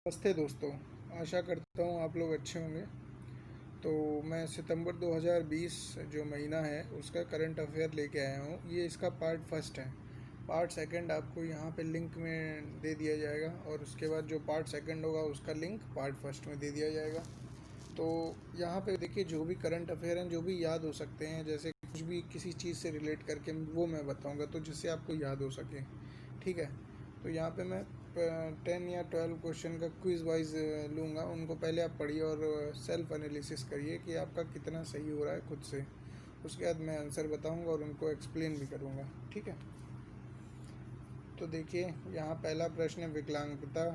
नमस्ते दोस्तों। आशा करता हूँ आप लोग अच्छे होंगे। तो मैं सितंबर 2020 जो महीना है उसका करंट अफेयर लेके आया हूँ। ये इसका पार्ट फर्स्ट है। पार्ट सेकंड आपको यहाँ पे लिंक में दे दिया जाएगा और उसके बाद जो पार्ट सेकंड होगा उसका लिंक पार्ट फर्स्ट में दे दिया जाएगा। तो यहाँ पे देखिए जो भी करंट अफेयर हैं जो भी याद हो सकते हैं, जैसे कुछ भी किसी चीज़ से रिलेट करके वो मैं बताऊँगा तो जिससे आपको याद हो सके। ठीक है। तो यहाँ पे मैं 10 या 12 क्वेश्चन का क्विज़ वाइज लूँगा। उनको पहले आप पढ़िए और सेल्फ एनालिसिस करिए कि आपका कितना सही हो रहा है खुद से। उसके बाद मैं आंसर बताऊँगा और उनको एक्सप्लेन भी करूँगा। ठीक है। तो देखिए यहाँ पहला प्रश्न है, विकलांगता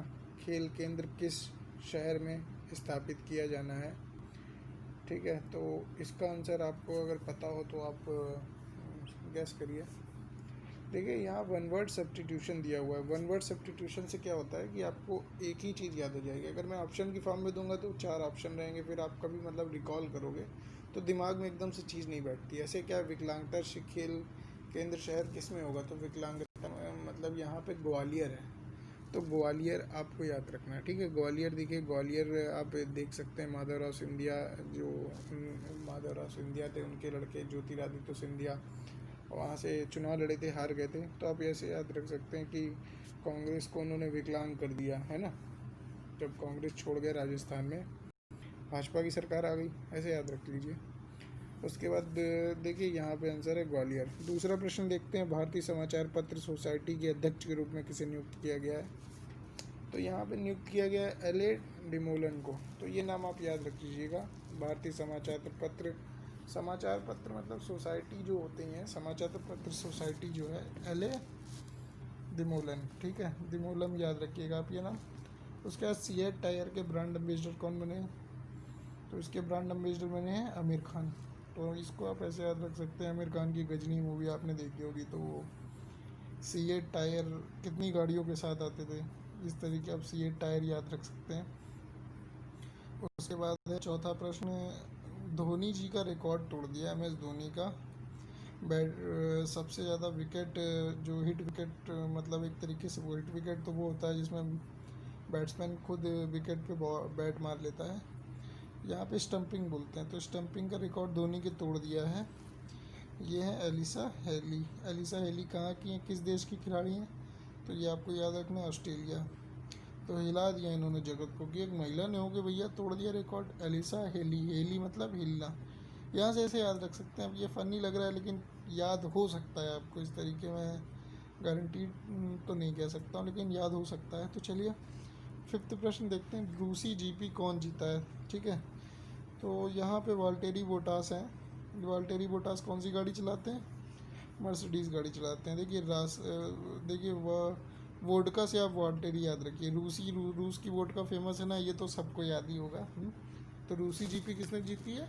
खेल केंद्र किस शहर में स्थापित किया जाना है। ठीक है। तो इसका आंसर आपको अगर पता हो तो आप गैस करिए। देखिए यहाँ वन वर्ड सब्स्टिट्यूशन दिया हुआ है। वन वर्ड सब्स्टिट्यूशन से क्या होता है कि आपको एक ही चीज़ याद हो जाएगी। अगर मैं ऑप्शन की फॉर्म में दूंगा तो 4 ऑप्शन रहेंगे, फिर आप कभी मतलब रिकॉल करोगे तो दिमाग में एकदम से चीज़ नहीं बैठती। ऐसे क्या विकलांगता खेल केंद्र शहर किस में होगा, तो विकलांगता मतलब यहाँ पे ग्वालियर है। तो ग्वालियर आपको याद रखना है। ठीक है। ग्वालियर देखिए, ग्वालियर आप देख सकते हैं माधवराव सिंधिया, जो माधवराव सिंधिया थे उनके लड़के ज्योतिरादित्य सिंधिया वहाँ से चुनाव लड़े थे, हार गए थे। तो आप ऐसे याद रख सकते हैं कि कांग्रेस को उन्होंने विकलांग कर दिया है ना, जब कांग्रेस छोड़ गए राजस्थान में भाजपा की सरकार आ गई। ऐसे याद रख लीजिए। उसके बाद देखिए यहाँ पे आंसर है ग्वालियर। दूसरा प्रश्न देखते हैं, भारतीय समाचार पत्र सोसाइटी के अध्यक्ष के रूप में किसे नियुक्त किया गया है। तो यहाँ पे नियुक्त किया गया है एल.ए. डिमोलन को। तो ये नाम आप याद रख लीजिएगा। भारतीय समाचार पत्र मतलब सोसाइटी जो होते हैं, समाचार पत्र सोसाइटी जो है एल.ए. दिमोलन। ठीक है, दिमोलम याद रखिएगा आप ये नाम। उसके बाद सीएट टायर के ब्रांड एम्बेसडर कौन बने हैं, तो इसके ब्रांड एम्बेसडर बने हैं आमिर खान। तो इसको आप ऐसे याद रख सकते हैं, आमिर खान की गजनी मूवी आपने देखी होगी, तो वो सीएट टायर कितनी गाड़ियों के साथ आते थे, इस तरीके आप सीएट टायर याद रख सकते हैं। उसके बाद है चौथा प्रश्न, धोनी जी का रिकॉर्ड तोड़ दिया एम एस धोनी का बैट सबसे ज़्यादा विकेट, जो हिट विकेट मतलब एक तरीके से वो हिट विकेट तो वो होता है जिसमें बैट्समैन खुद विकेट पे बैट मार लेता है, यहाँ पे स्टंपिंग बोलते हैं। तो स्टंपिंग का रिकॉर्ड धोनी के तोड़ दिया है। ये है एलिसा हेली। एलिसा हेली कहाँ की हैं, किस देश की खिलाड़ी हैं, तो ये आपको याद रखना है ऑस्ट्रेलिया। तो हिला दिया इन्होंने जगत को कि एक महिला ने हो के भैया तोड़ दिया रिकॉर्ड। एलिसा हेली, हेली मतलब हिलना। यहाँ से ऐसे याद रख सकते हैं। अब ये फ़नी लग रहा है लेकिन याद हो सकता है आपको इस तरीके में, गारंटी तो नहीं कह सकता हूँ लेकिन याद हो सकता है। तो चलिए फिफ्थ प्रश्न देखते हैं, रूसी जीपी कौन जीता है। ठीक है। तो यहाँ पे वाल्टेरी बोटास हैं। वाल्टेरी बोटास कौन सी गाड़ी चलाते हैं, मर्सिडीज़ गाड़ी चलाते हैं। देखिए देखिए वह वोडका से आप वाल्टेरी याद रखिए। रूस की वोडका फेमस है ना, ये तो सबको याद ही होगा। तो रूसी जीपी किसने जीती है,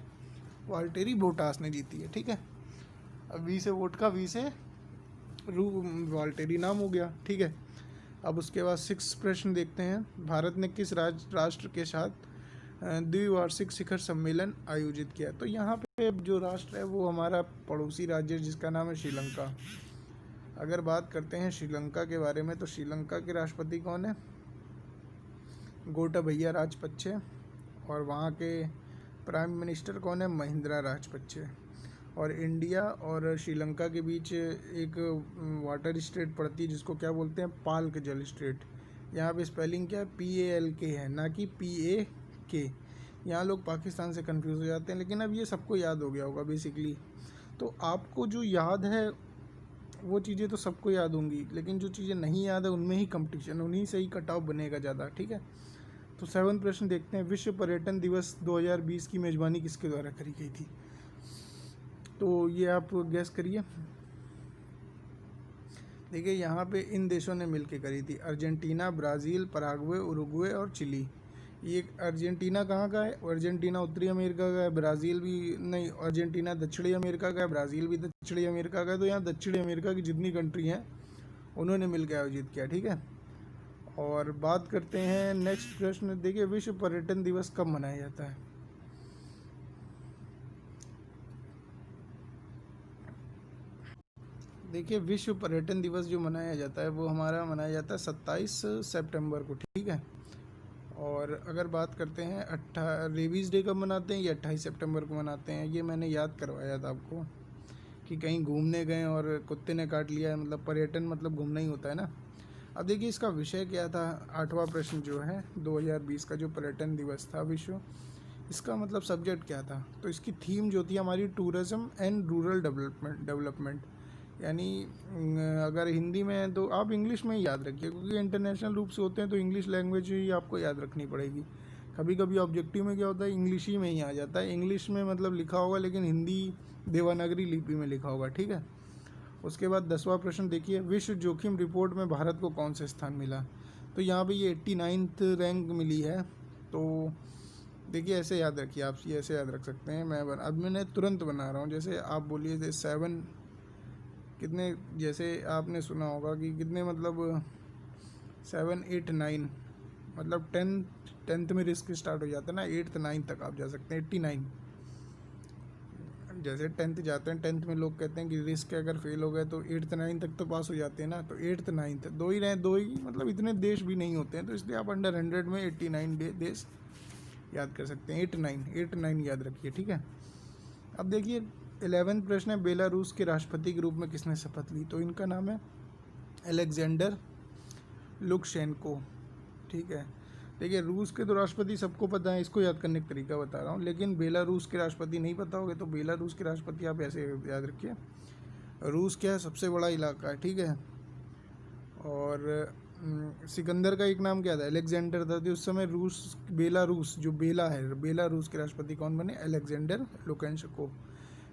वाल्टेरी बोटास ने जीती है। ठीक है। अब वी से वोडका, वी से रू वाल्टेरी नाम हो गया। ठीक है। अब उसके बाद सिक्स प्रश्न देखते हैं, भारत ने किस राष्ट्र के साथ द्विवार्षिक शिखर सम्मेलन आयोजित किया। तो यहाँ पे जो राष्ट्र है वो हमारा पड़ोसी राज्य जिसका नाम है श्रीलंका। अगर बात करते हैं श्रीलंका के बारे में, तो श्रीलंका के राष्ट्रपति कौन है, गोटाबया राजपक्षे। और वहाँ के प्राइम मिनिस्टर कौन है, महिंद्रा राजपक्षे। और इंडिया और श्रीलंका के बीच एक वाटर स्ट्रेट पड़ती है जिसको क्या बोलते हैं, पाल्क जल स्ट्रेट। यहाँ पे स्पेलिंग क्या है, PALK है, ना कि PAK। यहाँ लोग पाकिस्तान से कंफ्यूज हो जाते हैं, लेकिन अब ये सबको याद हो गया होगा बेसिकली। तो आपको जो याद है वो चीज़ें तो सबको याद होंगी, लेकिन जो चीज़ें नहीं याद है उनमें ही कंपटीशन, उन्हीं से ही कट ऑफ बनेगा ज़्यादा। ठीक है। तो 7 प्रश्न देखते हैं, विश्व पर्यटन दिवस 2020 की मेज़बानी किसके द्वारा करी गई थी। तो ये आप गैस करिए। देखिए यहाँ पे इन देशों ने मिलके करी थी, अर्जेंटीना, ब्राज़ील, पराग्वे, उरुग्वे और चिली। ये अर्जेंटीना कहाँ का है, अर्जेंटीना उत्तरी अमेरिका का है, ब्राज़ील भी नहीं, अर्जेंटीना दक्षिणी अमेरिका का है, ब्राज़ील भी दक्षिणी अमेरिका का है। तो यहाँ दक्षिणी अमेरिका की जितनी कंट्री हैं उन्होंने मिलकर आयोजित किया। ठीक है। और बात करते हैं नेक्स्ट प्रश्न, देखिए विश्व पर्यटन दिवस कब मनाया जाता है। देखिए विश्व पर्यटन दिवस जो मनाया जाता है वो हमारा मनाया जाता है 27 सितंबर को। ठीक है। और अगर बात करते हैं रेबीज़ डे कब मनाते हैं, ये 28 सितंबर को मनाते हैं। ये मैंने याद करवाया था आपको कि कहीं घूमने गए और कुत्ते ने काट लिया, मतलब पर्यटन मतलब घूमना ही होता है ना। अब देखिए इसका विषय क्या था, 8वां प्रश्न जो है 2020 का जो पर्यटन दिवस था विश्व, इसका मतलब सब्जेक्ट क्या था। तो इसकी थीम जो थी हमारी टूरिज़्म एंड रूरल डेवलपमेंट, यानी अगर हिंदी में है तो आप इंग्लिश में ही याद रखिए, क्योंकि इंटरनेशनल रूप से होते हैं तो इंग्लिश लैंग्वेज ही आपको याद रखनी पड़ेगी। कभी कभी ऑब्जेक्टिव में क्या होता है, इंग्लिश ही में ही आ जाता है, इंग्लिश में मतलब लिखा होगा लेकिन हिंदी देवनागरी लिपि में लिखा होगा, ठीक है। उसके बाद 10वां प्रश्न देखिए, विश्व जोखिम रिपोर्ट में भारत को कौन सा स्थान मिला। तो यहाँ पे ये 89th रैंक मिली है। तो देखिए ऐसे याद रखिए, आप ये ऐसे याद रख सकते हैं। अब मैंने तुरंत बना रहा हूँ, जैसे आप बोलिए जैसे 7 कितने, जैसे आपने सुना होगा कि कितने मतलब 7 8 9, मतलब टेंथ में रिस्क स्टार्ट हो जाता है ना, 8th 9th तक आप जा सकते हैं। 89, जैसे 10th जाते हैं, 10th में लोग कहते हैं कि रिस्क अगर फेल हो गए तो 8th 9th तक तो पास हो जाते हैं ना। तो 8th 9th दो ही रहे, दो ही मतलब इतने देश भी नहीं होते हैं, तो इसलिए आप अंडर 100 में 89 देश याद कर सकते हैं। 8 9 याद रखिए, ठीक है। अब देखिए 11वां प्रश्न है, बेलारूस के राष्ट्रपति के रूप में किसने शपथ ली। तो इनका नाम है अलेक्जेंडर लुकाशेंको, ठीक है। देखिए रूस के तो राष्ट्रपति सबको पता है, इसको याद करने का तरीका बता रहा हूँ, लेकिन बेलारूस के राष्ट्रपति नहीं पता होगे। तो बेलारूस के राष्ट्रपति आप ऐसे याद रखिए, रूस क्या है, सबसे बड़ा इलाका है, ठीक है। और सिकंदर का एक नाम क्या था, अलेक्जेंडर था। तो उस समय बेलारूस जो है, बेलारूस के राष्ट्रपति कौन बने, अलेक्जेंडर लुकाशेंको।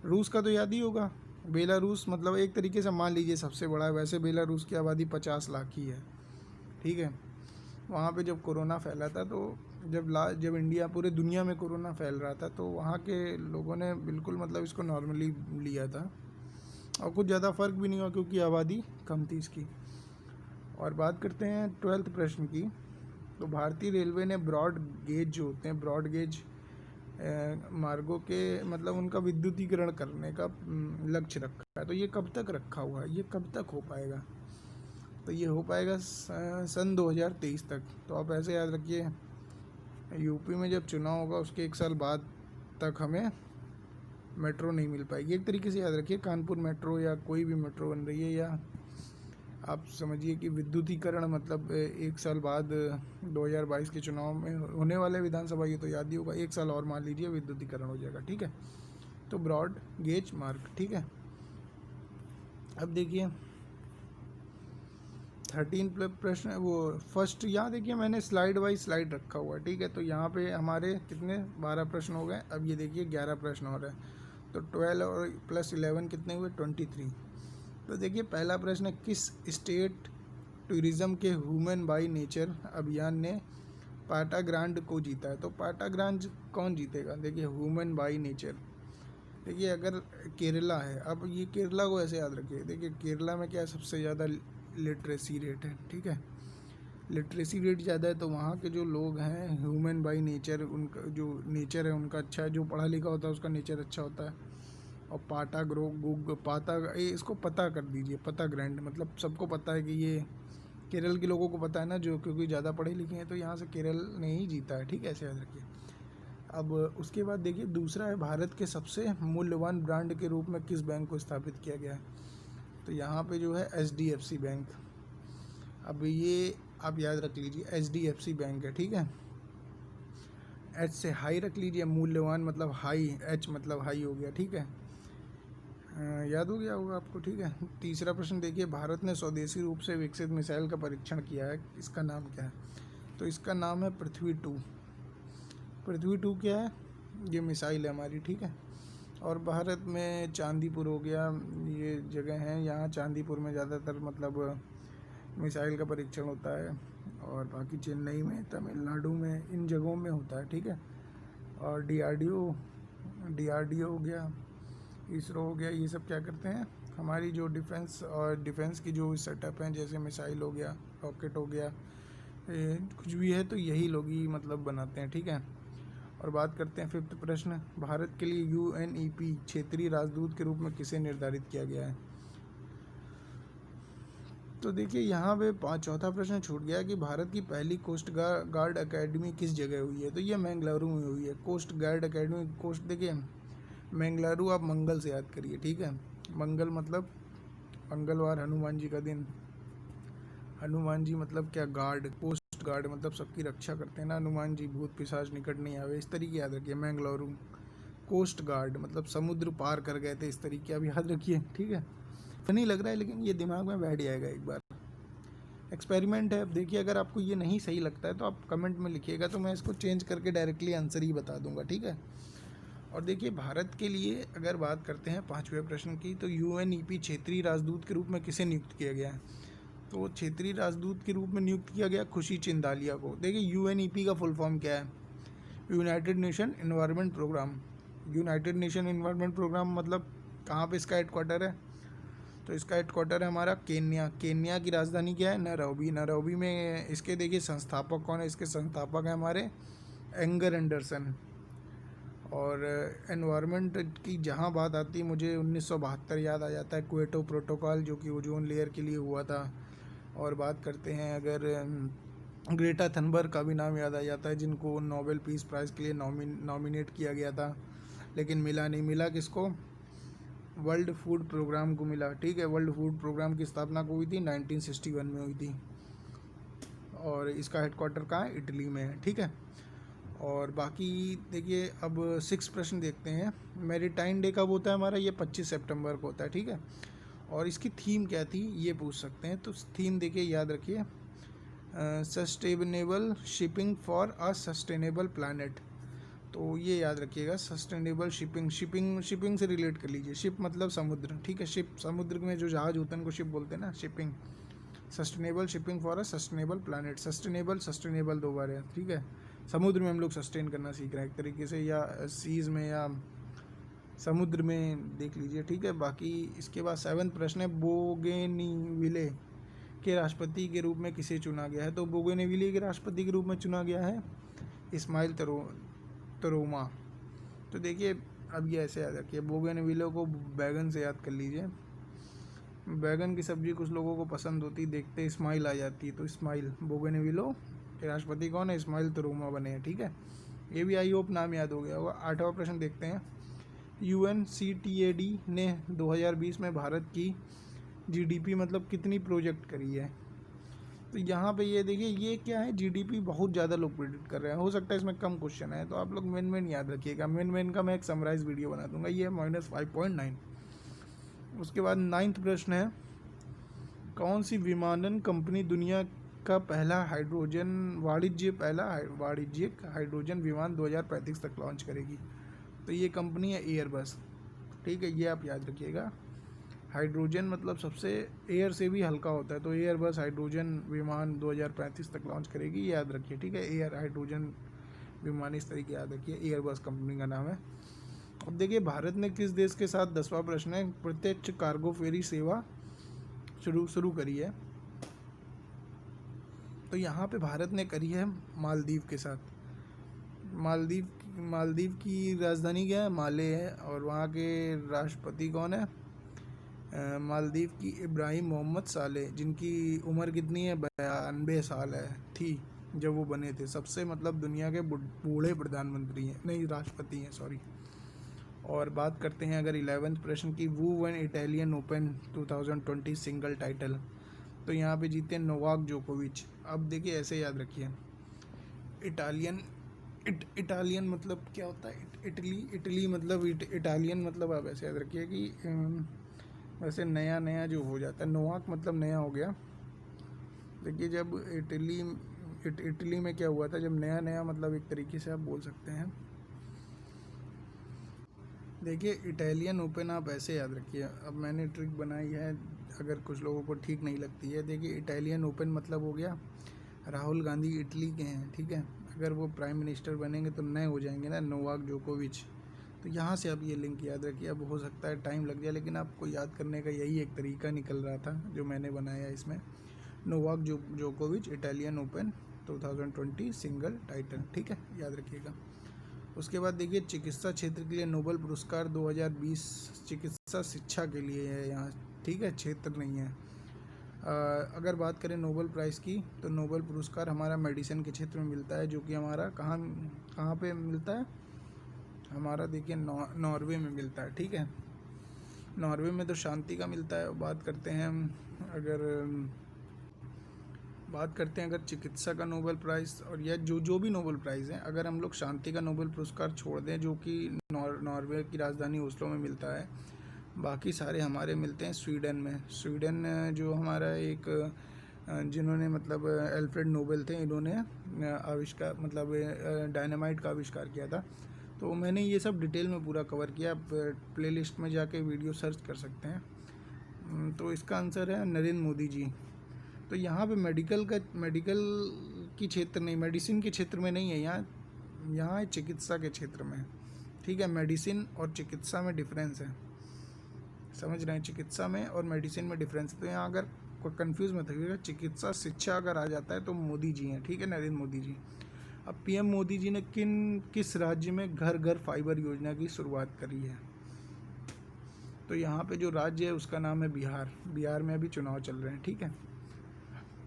रूस का तो याद ही होगा, बेलारूस मतलब एक तरीके से मान लीजिए सबसे बड़ा है। वैसे बेलारूस की आबादी 50 लाख ही है, ठीक है। वहाँ पे जब कोरोना फैला था, तो जब इंडिया पूरे दुनिया में कोरोना फैल रहा था, तो वहाँ के लोगों ने बिल्कुल मतलब इसको नॉर्मली लिया था और कुछ ज़्यादा फ़र्क भी नहीं हुआ, क्योंकि आबादी कम थी इसकी। और बात करते हैं 12th प्रश्न की। तो भारतीय रेलवे ने ब्रॉड गेज जो होते हैं, ब्रॉड गेज मार्गों के मतलब उनका विद्युतीकरण करने का लक्ष्य रखा है। तो ये कब तक रखा हुआ है, ये कब तक हो पाएगा। तो ये हो पाएगा सन 2023 तक। तो आप ऐसे याद रखिए, यूपी में जब चुनाव होगा उसके 1 साल बाद तक हमें मेट्रो नहीं मिल पाएगी। एक तरीके से याद रखिए, कानपुर मेट्रो या कोई भी मेट्रो बन रही है, या आप समझिए कि विद्युतीकरण मतलब 1 साल बाद 2022 के चुनाव में होने वाले विधानसभा, ये तो याद ही होगा, 1 साल और मान लीजिए विद्युतीकरण हो जाएगा, ठीक है। तो ब्रॉड गेज मार्ग, ठीक है। अब देखिए 13 प्रश्न, वो फर्स्ट यहाँ देखिए मैंने स्लाइड वाइज स्लाइड रखा हुआ है, ठीक है। तो यहाँ पे हमारे कितने 12 प्रश्न हो गए। अब ये देखिए 11 प्रश्न हो रहे हैं। तो 12 और प्लस 11 कितने हुए, 23। तो देखिए पहला प्रश्न है, किस स्टेट टूरिज्म के ह्यूमन बाई नेचर अभियान ने पाटा ग्रांड को जीता है। तो पाटा ग्रांड कौन जीतेगा, देखिए ह्यूमन बाई नेचर। देखिए अगर केरला है, अब ये केरला को ऐसे याद रखिए, देखिए केरला में क्या सबसे ज़्यादा लिटरेसी रेट है, ठीक है। लिटरेसी रेट ज़्यादा है, तो वहाँ के जो लोग हैं ह्यूमन बाई नेचर, उनका जो नेचर है उनका अच्छा है, जो पढ़ा लिखा होता है उसका नेचर अच्छा होता है। और पाटा पाता, इसको पता कर दीजिए, पता ग्रैंड मतलब सबको पता है कि ये केरल के लोगों को पता है ना, जो क्योंकि ज़्यादा पढ़े लिखे हैं, तो यहाँ से केरल ने ही जीता है, ठीक है, ऐसे याद रखिए। अब उसके बाद देखिए दूसरा है, भारत के सबसे मूल्यवान ब्रांड के रूप में किस बैंक को स्थापित किया गया है। तो यहाँ पे जो है HDFC बैंक। अब ये आप याद रख लीजिए, HDFC बैंक है, ठीक है। एच से हाई रख लीजिए, मूल्यवान मतलब हाई, एच मतलब हाई हो गया, ठीक है। याद हो गया होगा आपको, ठीक है। तीसरा प्रश्न देखिए, भारत ने स्वदेशी रूप से विकसित मिसाइल का परीक्षण किया है, इसका नाम क्या है। तो इसका नाम है पृथ्वी 2। पृथ्वी 2 क्या है, ये मिसाइल है हमारी, ठीक है। और भारत में चांदीपुर हो गया, ये जगह हैं, यहाँ चांदीपुर में ज़्यादातर मतलब मिसाइल का परीक्षण होता है। और बाकी चेन्नई में, तमिलनाडु में, इन जगहों में होता है, ठीक है। और DRDO हो गया, इसरो हो गया, ये सब क्या करते हैं, हमारी जो डिफेंस की जो सेटअप हैं, जैसे मिसाइल हो गया, रॉकेट हो गया, कुछ भी है तो यही लोग ही मतलब बनाते हैं, ठीक है। और बात करते हैं 5th प्रश्न, भारत के लिए UNEP क्षेत्रीय राजदूत के रूप में किसे निर्धारित किया गया है। तो देखिए यहाँ पे चौथा प्रश्न छूट गया कि भारत की पहली कोस्ट गार्ड एकेडमी किस जगह हुई है। तो ये मैंगलुरु में हुई है कोस्ट गार्ड एकेडमी। कोस्ट देखिए मैंगलुरु आप मंगल से याद करिए, ठीक है। मंगल मतलब मंगलवार, हनुमान जी का दिन। हनुमान जी मतलब क्या, गार्ड, कोस्ट गार्ड मतलब सबकी रक्षा करते हैं ना हनुमान जी, भूत पिशाच निकट नहीं आवे, इस तरीके याद रखिए। मैंगलुरु कोस्ट गार्ड मतलब समुद्र पार कर गए थे, इस तरीके अब याद रखिए, ठीक है। फनी लग रहा है लेकिन ये दिमाग में बैठ जाएगा एक बार। एक्सपेरिमेंट है। अब देखिए अगर आपको ये नहीं सही लगता है तो आप कमेंट में लिखिएगा, तो मैं इसको चेंज करके डायरेक्टली आंसर ही बता दूंगा, ठीक है। और देखिए भारत के लिए अगर बात करते हैं 5वें प्रश्न की, तो UNEP क्षेत्रीय राजदूत के रूप में किसे नियुक्त किया गया है। तो क्षेत्रीय राजदूत के रूप में नियुक्त किया गया खुशी चिंदालिया को। देखिए UNEP का फुल फॉर्म क्या है, United Nation environment program. United Nation environment program मतलब कहाँ पे इसका हेडक्वार्टर है, तो इसका हेडक्वार्टर है हमारा केन्या। केन्या की राजधानी क्या है, नैरोबी। नैरोबी में इसके देखिए संस्थापक कौन है, इसके संस्थापक हैं हमारे एंगर एंडरसन। और एनवायरनमेंट की जहाँ बात आती है मुझे 1972 याद आ जाता है, क्योटो प्रोटोकॉल जो कि ओजोन लेयर के लिए हुआ था। और बात करते हैं अगर ग्रेटा थनबर्ग का भी नाम याद आ जाता है, जिनको नोबेल पीस प्राइज़ के लिए नॉमिनेट किया गया था, लेकिन मिला नहीं। मिला किसको, वर्ल्ड फूड प्रोग्राम को मिला, ठीक है। वर्ल्ड फूड प्रोग्राम की स्थापना को हुई थी 1961 में हुई थी, और इसका हेडक्वार्टर कहाँ है, इटली में है, ठीक है। और बाकी देखिए अब 6 प्रश्न देखते हैं। मैरीटाइम डे कब होता है हमारा, ये 25 सितंबर को होता है, ठीक है। और इसकी थीम क्या थी ये पूछ सकते हैं, तो थीम देखिए याद रखिए, sustainable shipping for a sustainable planet. तो ये याद रखिएगा, सस्टेनेबल शिपिंग से रिलेट कर लीजिए। शिप मतलब समुद्र, ठीक है। शिप समुद्र में जो जहाज होते हैं उनको शिप बोलते हैं ना, shipping. Sustainable shipping for a sustainable planet, sustainable 2 बार है, ठीक है। समुद्र में हम लोग सस्टेन करना सीख रहे हैं एक तरीके से, या सीज़ में या समुद्र में, देख लीजिए, ठीक है। बाकी इसके बाद 7वां प्रश्न है, बोगेनविले के राष्ट्रपति के रूप में किसे चुना गया है। तो बोगेनविले के राष्ट्रपति के रूप में चुना गया है इस्माइल तरोमा। तो देखिए अब ये ऐसे याद रखिए, बोगेनविले को बैगन से याद कर लीजिए। बैगन की सब्ज़ी कुछ लोगों को पसंद होती, देखते स्माइल आ जाती है, तो स्माइल। बोगेनविलो के राष्ट्रपति कौन है, इस्माइल तरोमा बने हैं, ठीक है। ये भी आई होप नाम याद हो गया होगा। 8वां प्रश्न देखते हैं, UNCTAD ने 2020 में भारत की GDP मतलब कितनी प्रोजेक्ट करी है। तो यहाँ पे ये देखिए, ये क्या है, GDP बहुत ज़्यादा लोग प्रेडिक्ट कर रहे हैं। हो सकता है इसमें कम क्वेश्चन है, तो आप लोग मेन याद रखिएगा। मेन का मैं एक समराइज वीडियो बना दूंगा। ये है -5.9। उसके बाद 9वां प्रश्न है, कौन सी विमानन कंपनी दुनिया का पहला वाणिज्यिक हाइड्रोजन विमान 2035 तक लॉन्च करेगी। तो ये कंपनी है एयरबस, ठीक है। ये आप याद रखिएगा, हाइड्रोजन मतलब सबसे एयर से भी हल्का होता है, तो एयरबस हाइड्रोजन विमान 2035 तक लॉन्च करेगी, ये याद रखिए, ठीक है। एयर हाइड्रोजन विमान इस तरीके याद रखिए, एयरबस कंपनी का नाम है। अब देखिए भारत ने किस देश के साथ, 10वां प्रश्न है, प्रत्यक्ष कार्गो फेरी सेवा शुरू करी है। तो यहाँ पे भारत ने करी है मालदीव के साथ। मालदीव की राजधानी क्या है, माले है। और वहाँ के राष्ट्रपति कौन है, मालदीव की इब्राहिम मोहम्मद सालेह, जिनकी उम्र कितनी है, 92 साल है थी जब वो बने थे। सबसे मतलब दुनिया के बूढ़े प्रधानमंत्री हैं, नहीं राष्ट्रपति हैं, सॉरी। और बात करते हैं अगर 11वें प्रश्न की, who won Italian Open 2020 single title. तो यहाँ पे जीते हैं नोवाक जोकोविच। अब देखिए ऐसे याद रखिए, इटालियन मतलब क्या होता है, इटली मतलब इटालियन मतलब आप ऐसे याद रखिए कि वैसे नया जो हो जाता है, नोवाक मतलब नया हो गया। देखिए जब इटली में क्या हुआ था, जब नया मतलब एक तरीके से आप बोल सकते हैं। देखिए इटालियन ओपन आप ऐसे याद रखिए, अब मैंने ट्रिक बनाई है, अगर कुछ लोगों को ठीक नहीं लगती है। देखिए इटालियन ओपन मतलब हो गया, राहुल गांधी इटली के हैं, ठीक है। अगर वो प्राइम मिनिस्टर बनेंगे तो नए हो जाएंगे ना, नोवाक जोकोविच। तो यहाँ से आप ये लिंक याद रखिए। अब हो सकता है टाइम लग जाए, लेकिन आपको याद करने का यही एक तरीका निकल रहा था जो मैंने बनाया इसमें। नोवाक जोकोविच इटालियन ओपन 2020 सिंगल टाइटल, ठीक है, याद रखिएगा। उसके बाद देखिए चिकित्सा क्षेत्र के लिए नोबेल पुरस्कार 2020 चिकित्सा शिक्षा के लिए है यहाँ, ठीक है, क्षेत्र नहीं है। अगर बात करें नोबेल प्राइज़ की, तो नोबेल पुरस्कार हमारा मेडिसिन के क्षेत्र में मिलता है, जो कि हमारा कहाँ कहाँ पे मिलता है, हमारा देखिए नॉर्वे में मिलता है। ठीक है, नॉर्वे में तो शांति का मिलता है। बात करते हैं हम, अगर बात करते हैं अगर चिकित्सा का नोबेल प्राइज़, और या जो भी नोबेल प्राइज़ हैं, अगर हम लोग शांति का नोबेल पुरस्कार छोड़ दें, जो कि नॉर्वे की राजधानी ओस्लो में मिलता है, बाकी सारे हमारे मिलते हैं स्वीडन में। स्वीडन जो हमारा एक जिन्होंने मतलब एल्फ्रेड नोबेल थे, इन्होंने आविष्कार मतलब डायनामाइट का आविष्कार किया था। तो मैंने ये सब डिटेल में पूरा कवर किया, आप प्लेलिस्ट में जाके वीडियो सर्च कर सकते हैं। तो इसका आंसर है नरेंद्र मोदी जी। तो यहाँ पे मेडिकल की क्षेत्र नहीं, मेडिसिन के क्षेत्र में नहीं है, यहाँ चिकित्सा के क्षेत्र में। ठीक है, मेडिसिन और चिकित्सा में डिफरेंस है, समझ रहे हैं, चिकित्सा में और मेडिसिन में डिफरेंस है। तो यहाँ अगर कोई कंफ्यूज मत होइएगा, चिकित्सा शिक्षा अगर आ जाता है तो मोदी जी हैं। ठीक है, नरेंद्र मोदी जी। अब पीएम मोदी जी ने किस राज्य में घर घर फाइबर योजना की शुरुआत करी है? तो यहाँ पे जो राज्य है उसका नाम है बिहार। बिहार में अभी चुनाव चल रहे हैं। ठीक है,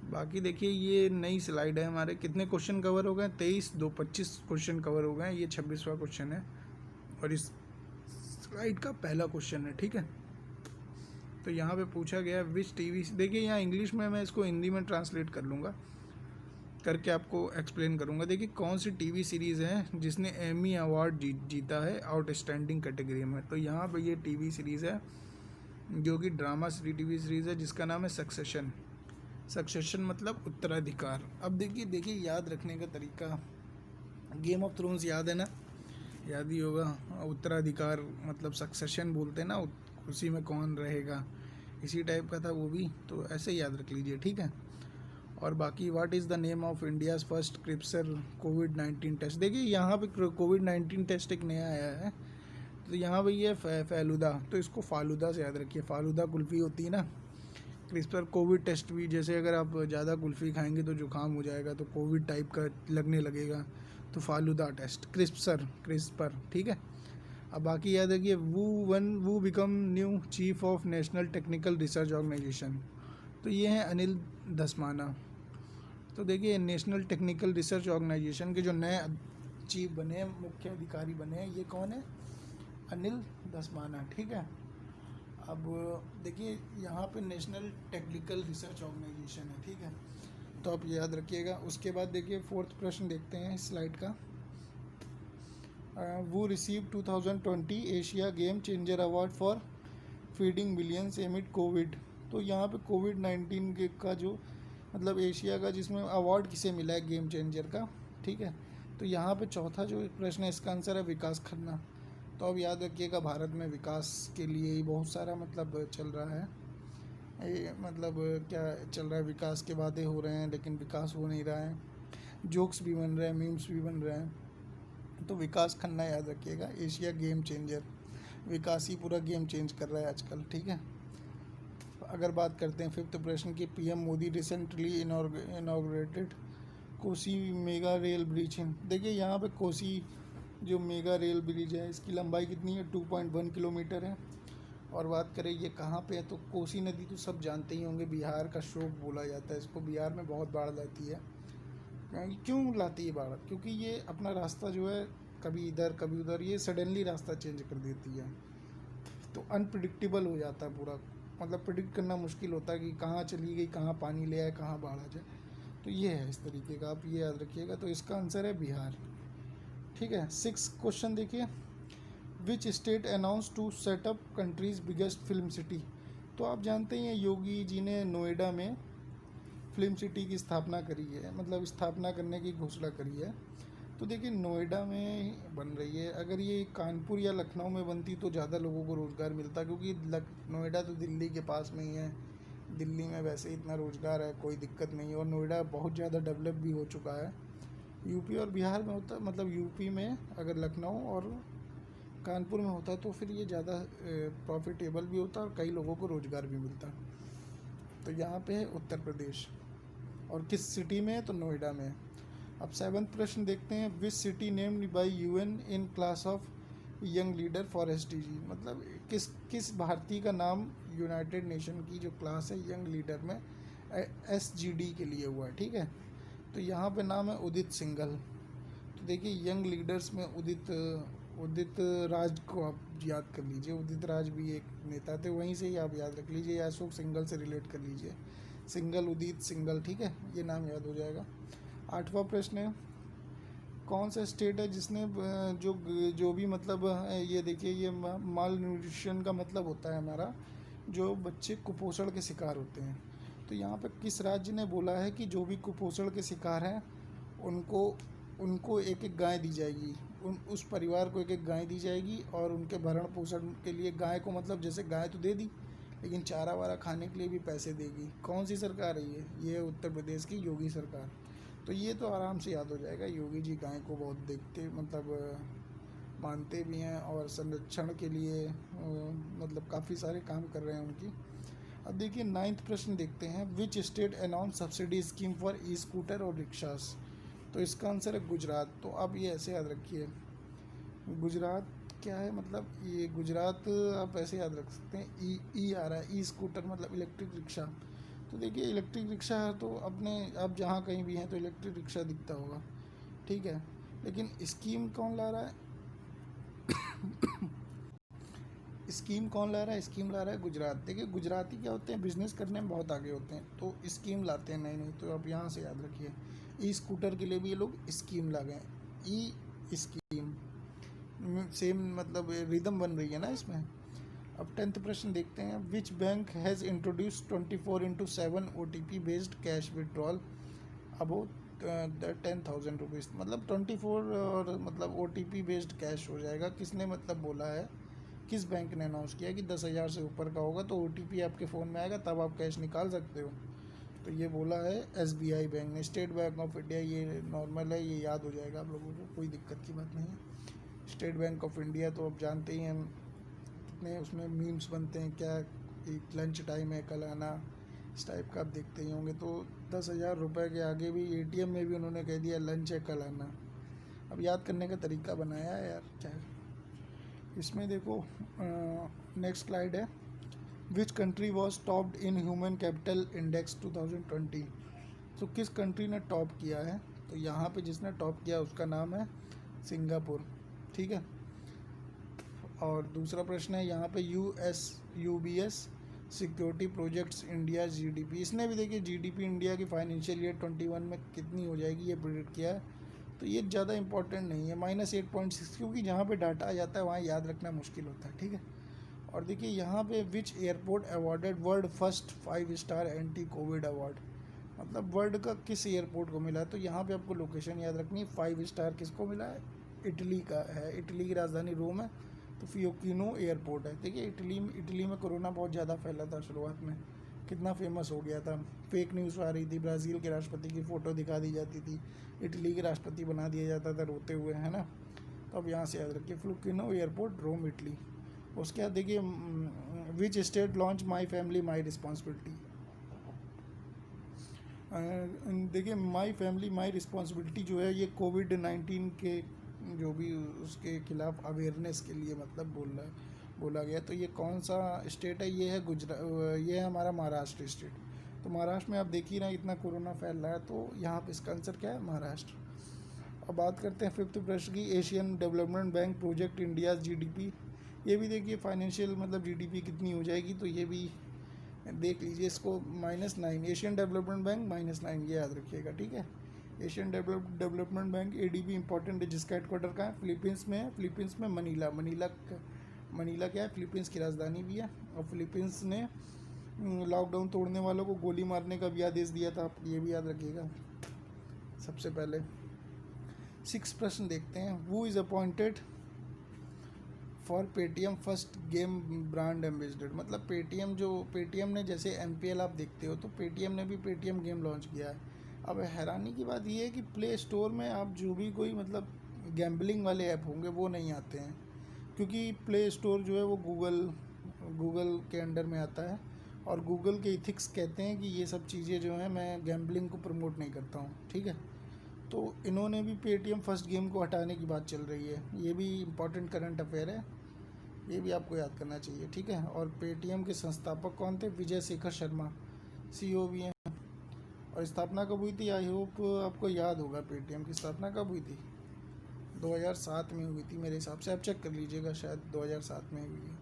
बाकी देखिए ये नई स्लाइड है हमारे। कितने क्वेश्चन कवर हो गए? 25 क्वेश्चन कवर हो गए। ये 26वां क्वेश्चन है और इस स्लाइड का पहला क्वेश्चन है। ठीक है, तो यहाँ पे पूछा गया विच टीवी, देखिए यहाँ इंग्लिश में, मैं इसको हिंदी में ट्रांसलेट कर लूँगा, करके आपको एक्सप्लेन करूँगा। देखिए कौन सी टीवी सीरीज़ है जिसने एमी अवार्ड जीता है आउटस्टैंडिंग कैटेगरी में? तो यहाँ पे ये टीवी सीरीज़ है जो कि ड्रामा टीवी सीरीज़ है, जिसका नाम है सक्सेशन। सक्सेशन मतलब उत्तराधिकार। अब देखिए याद रखने का तरीका, गेम ऑफ थ्रोन्स याद है ना, याद ही होगा। उत्तराधिकार मतलब सक्सेशन बोलते हैं ना, उसी में कौन रहेगा, इसी टाइप का था वो भी, तो ऐसे ही याद रख लीजिए। ठीक है, और बाकी what is the name of India's first क्रिप्सर कोविड-19 टेस्ट? देखिए यहाँ पे कोविड-19 टेस्ट एक नया आया है, तो यहाँ पे ये फैलूदा, तो इसको फालूदा से याद रखिए। फालूदा कुल्फ़ी होती है ना, क्रिस्पर कोविड टेस्ट भी, जैसे अगर आप ज़्यादा कुल्फ़ी खाएंगे तो जुकाम हो जाएगा, तो कोविड टाइप का लगने लगेगा, तो फालूदा टेस्ट, क्रिस्पर। ठीक है, अब बाकी याद रखिए who become new chief of National Technical Research Organisation? तो ये हैं अनिल धस्माना। तो देखिए नेशनल टेक्निकल रिसर्च ऑर्गेनाइजेशन के जो नए चीफ बने हैं, मुख्य अधिकारी बने हैं, ये कौन है? अनिल धस्माना। ठीक है, अब देखिए यहाँ पे नेशनल टेक्निकल रिसर्च ऑर्गेनाइजेशन है। ठीक है, तो आप याद रखिएगा। उसके बाद देखिए फोर्थ प्रश्न देखते हैं इस स्लाइड का। वो receive 2020 Asia game changer award for feeding millions एमिड Covid? तो यहाँ पे कोविड-19 का जो मतलब एशिया का, जिसमें अवार्ड किसे मिला है गेम चेंजर का? ठीक है, तो यहाँ पे चौथा जो प्रश्न है, इसका आंसर है विकास खन्ना। तो अब याद रखिएगा, भारत में विकास के लिए ही बहुत सारा मतलब चल रहा है, ये मतलब क्या चल रहा है, विकास के वादे हो रहे हैं लेकिन विकास हो नहीं रहा है, जोक्स भी बन रहे हैं, मीम्स भी बन रहे हैं। तो विकास खन्ना याद रखिएगा, एशिया गेम चेंजर, विकास ही पूरा गेम चेंज कर रहा है आजकल। ठीक है, अगर बात करते हैं फिफ्थ प्रश्न की, PM Modi recently inaugurated Kosi mega rail bridge. देखिए यहाँ पे कोसी जो मेगा रेल ब्रिज है, इसकी लंबाई कितनी है? 2.1 किलोमीटर है। और बात करें ये कहाँ पे है, तो कोसी नदी तो सब जानते ही होंगे, बिहार का शोक बोला जाता है इसको। बिहार में बहुत बाढ़ लाती है। क्यों लाती है बाढ़? क्योंकि ये अपना रास्ता जो है कभी इधर कभी उधर, ये सडनली रास्ता चेंज कर देती है, तो अनप्रिडिक्टेबल हो जाता है पूरा, मतलब प्रिडिक्ट करना मुश्किल होता है कि कहाँ चली गई, कहाँ पानी ले आए, कहाँ बाढ़ आ जाए। तो ये है इस तरीके का, आप ये याद रखिएगा। तो इसका आंसर है बिहार। ठीक है, 6 क्वेश्चन देखिए, which state announce to set up country's biggest film city? तो आप जानते हैं योगी जी ने नोएडा में फिल्म सिटी की स्थापना करी है, मतलब स्थापना करने की घोषणा करी है। तो देखिए नोएडा में बन रही है, अगर ये कानपुर या लखनऊ में बनती तो ज़्यादा लोगों को रोज़गार मिलता, क्योंकि नोएडा तो दिल्ली के पास में ही है, दिल्ली में वैसे ही इतना रोज़गार है, कोई दिक्कत नहीं है, और नोएडा बहुत ज़्यादा डेवलप भी हो चुका है। यूपी और बिहार में होता, मतलब यूपी में अगर लखनऊ और कानपुर में होता तो फिर ये ज़्यादा प्रॉफिटेबल भी होता और कई लोगों को रोज़गार भी मिलता। तो यहाँ पे है उत्तर प्रदेश, और किस सिटी में है? तो नोएडा में। अब 7th प्रश्न देखते हैं, which city named by UN in class of young leader for SDG? मतलब किस भारतीय का नाम यूनाइटेड नेशन की जो क्लास है यंग लीडर में SGD के लिए हुआ है, ठीक है। तो यहाँ पे नाम है उदित सिंघल। तो देखिए यंग लीडर्स में उदित उदित राज को आप याद कर लीजिए, उदित राज भी एक नेता थे, वहीं से ही आप याद रख लीजिए, या अशोक सिंघल से रिलेट कर लीजिए, सिंघल उदित सिंघल, ठीक है, ये नाम याद हो जाएगा। 8वां प्रश्न है, कौन सा स्टेट है जिसने जो जो भी मतलब ये देखिए, ये माल न्यूट्रिशन का मतलब होता है हमारा जो बच्चे कुपोषण के शिकार होते हैं। तो यहाँ पे किस राज्य ने बोला है कि जो भी कुपोषण के शिकार हैं उनको उनको एक एक गाय दी जाएगी, उस परिवार को एक एक गाय दी जाएगी, और उनके भरण पोषण के लिए गाय को, मतलब जैसे गाय तो दे दी लेकिन चारा वारा खाने के लिए भी पैसे देगी। कौन सी सरकार है ये है उत्तर प्रदेश की योगी सरकार। तो ये तो आराम से याद हो जाएगा, योगी जी गाय को बहुत देखते, मतलब मानते भी हैं, और संरक्षण के लिए मतलब काफ़ी सारे काम कर रहे हैं उनकी। अब देखिए 9वां प्रश्न देखते हैं, which state announce subsidy scheme for e scooter और रिक्शास। तो इसका आंसर है गुजरात। तो आप ये ऐसे याद रखिए, गुजरात क्या है, मतलब ये गुजरात आप ऐसे याद रख सकते हैं, ई आ रहा है, ई स्कूटर मतलब इलेक्ट्रिक रिक्शा। तो देखिए इलेक्ट्रिक रिक्शा है तो अपने आप जहाँ कहीं भी हैं तो इलेक्ट्रिक रिक्शा दिखता होगा, ठीक है। लेकिन स्कीम कौन ला रहा है स्कीम कौन ला रहा है, स्कीम ला रहा है गुजरात। देखिए गुजराती क्या होते हैं, बिजनेस करने में बहुत आगे होते हैं, तो स्कीम लाते हैं नई नई। तो आप यहाँ से याद रखिए, ई स्कूटर के लिए भी ये लोग स्कीम ला गए, ई स्कीम, सेम मतलब रिदम बन रही है ना इसमें। अब 10th प्रश्न देखते हैं, which bank has introduce 24/7 OTP based cash withdrawal about 10,000 rupees. मतलब 24 और मतलब OTP बेस्ड कैश हो जाएगा, किसने मतलब बोला है, किस बैंक ने अनाउंस किया कि 10,000 से ऊपर का होगा तो OTP आपके फ़ोन में आएगा तब आप कैश निकाल सकते हो। तो ये बोला है SBI बैंक ने। स्टेट बैंक ऑफ इंडिया ये नॉर्मल है, ये याद हो जाएगा आप लोगों को, कोई दिक्कत की बात नहीं है। स्टेट बैंक ऑफ इंडिया तो आप जानते ही हैं, कितने उसमें मीम्स बनते हैं, क्या एक लंच टाइम है कल आना, इस टाइप का आप देखते ही होंगे। तो 10,000 रुपये के आगे भी ATM में भी उन्होंने कह दिया लंच है कल आना। अब याद करने का तरीका बनाया है यार क्या। इसमें देखो नेक्स्ट स्लाइड है, which country was topped in human capital index 2020। तो किस कंट्री ने टॉप किया है, तो यहाँ पे जिसने टॉप किया उसका नाम है सिंगापुर, ठीक है। और दूसरा प्रश्न है यहाँ पे UBS security projects India GDP। इसने भी देखिए GDP इंडिया की फाइनेंशियल ईयर 21 में कितनी हो जाएगी ये प्रिडिक्ट किया है। तो ये ज़्यादा इंपॉर्टेंट नहीं है, -8.6, क्योंकि जहाँ पे डाटा आ जाता है वहाँ याद रखना मुश्किल होता है, ठीक है। और देखिए यहाँ पे which airport awarded world first 5 star anti COVID award. मतलब वर्ल्ड का किस एयरपोर्ट को मिला है, तो यहाँ पे आपको लोकेशन याद रखनी है। 5 स्टार किसको मिला है, इटली का है, इटली की राजधानी रोम है, तो फियोकिनो एयरपोर्ट है। देखिए इटली में कोरोना बहुत ज़्यादा फैला था शुरुआत में, कितना फेमस हो गया था, फेक न्यूज़ आ रही थी, ब्राज़ील के राष्ट्रपति की फ़ोटो दिखा दी जाती थी, इटली के राष्ट्रपति बना दिया जाता था रोते हुए, है ना। तो अब यहाँ से याद रखिए, फियोकिनो एयरपोर्ट रोम इटली। उसके बाद देखिए which state launch my family my responsibility. देखिए माई फैमिली माई रिस्पॉन्सिबिलिटी जो है ये कोविड-19 के जो भी उसके खिलाफ अवेयरनेस के लिए मतलब बोला गया। तो ये कौन सा स्टेट है, ये है ये है हमारा महाराष्ट्र स्टेट। तो महाराष्ट्र में आप देख ही रहे हैं इतना कोरोना फैल रहा है, तो यहाँ पे इसका आंसर क्या है, महाराष्ट्र। अब बात करते हैं 5th प्रश्न की, Asian development bank project India GDP। ये भी देखिए फाइनेंशियल मतलब GDP कितनी हो जाएगी, तो ये भी देख लीजिए, इसको -9, एशियन डेवलपमेंट बैंक -9, ये याद रखिएगा, ठीक है। Asian development bank ADB important है, जिसका हेडक्वार्टर कहाँ है, फिलीपींस में है। फिलीपींस में मनीला क्या है, फिलीपींस की राजधानी भी है। और फिलीपींस ने लॉकडाउन तोड़ने वालों को गोली मारने का भी आदेश दिया था, आप ये भी याद रखिएगा सबसे पहले। 6 प्रश्न देखते हैं, who is appointed for Paytm first game brand ambassador. मतलब पेटीएम ने जैसे MPL आप देखते हो, तो पेटीएम ने भी पेटीएम गेम लॉन्च किया है। अब हैरानी की बात यह है कि प्ले स्टोर में आप जो भी कोई मतलब गैम्बलिंग वाले ऐप होंगे वो नहीं आते हैं, क्योंकि प्ले स्टोर जो है वो गूगल के अंडर में आता है, और गूगल के इथिक्स कहते हैं कि ये सब चीज़ें जो हैं मैं गैम्बलिंग को प्रमोट नहीं करता हूँ, ठीक है। तो इन्होंने भी पेटीएम फर्स्ट गेम को हटाने की बात चल रही है, ये भी इम्पोर्टेंट करंट अफेयर है, ये भी आपको याद करना चाहिए, ठीक है। और पेटीएम के संस्थापक कौन थे, विजय शेखर शर्मा, CEO भी हैं। और स्थापना कब हुई थी? आई होप आपको याद होगा, पेटीएम की स्थापना कब हुई थी? 2007 में हुई थी मेरे हिसाब से, आप चेक कर लीजिएगा, शायद 2007 में हुई है।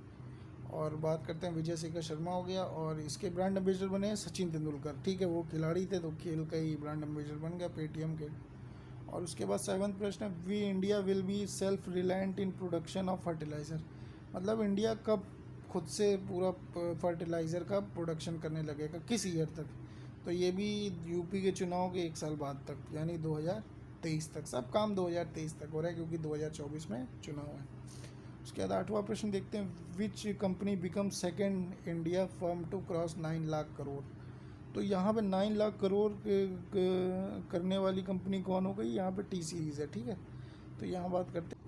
और बात करते हैं विजय शेखर शर्मा हो गया, और इसके ब्रांड एम्बेसडर बने हैं सचिन तेंदुलकर, ठीक है, वो खिलाड़ी थे तो खेल का ही ब्रांड एम्बेसडर बन गया पेटीएम के। और उसके बाद 7वां प्रश्न है, we India will be self reliant in production of fertilizer, मतलब इंडिया कब खुद से पूरा फर्टिलाइज़र का प्रोडक्शन करने लगेगा, किस ईयर तक? तो ये भी यूपी के चुनाव के 1 साल बाद तक, यानी 2023 तक। सब काम 2023 तक हो रहा है क्योंकि 2024 में चुनाव है। उसके बाद 8वां प्रश्न देखते हैं, which company become second India firm to cross 9 lakh crore. तो यहाँ पे 9 लाख करोड़ करने वाली कंपनी कौन हो गई? यहाँ पे टी सीरीज़ है, ठीक है। तो यहाँ बात करते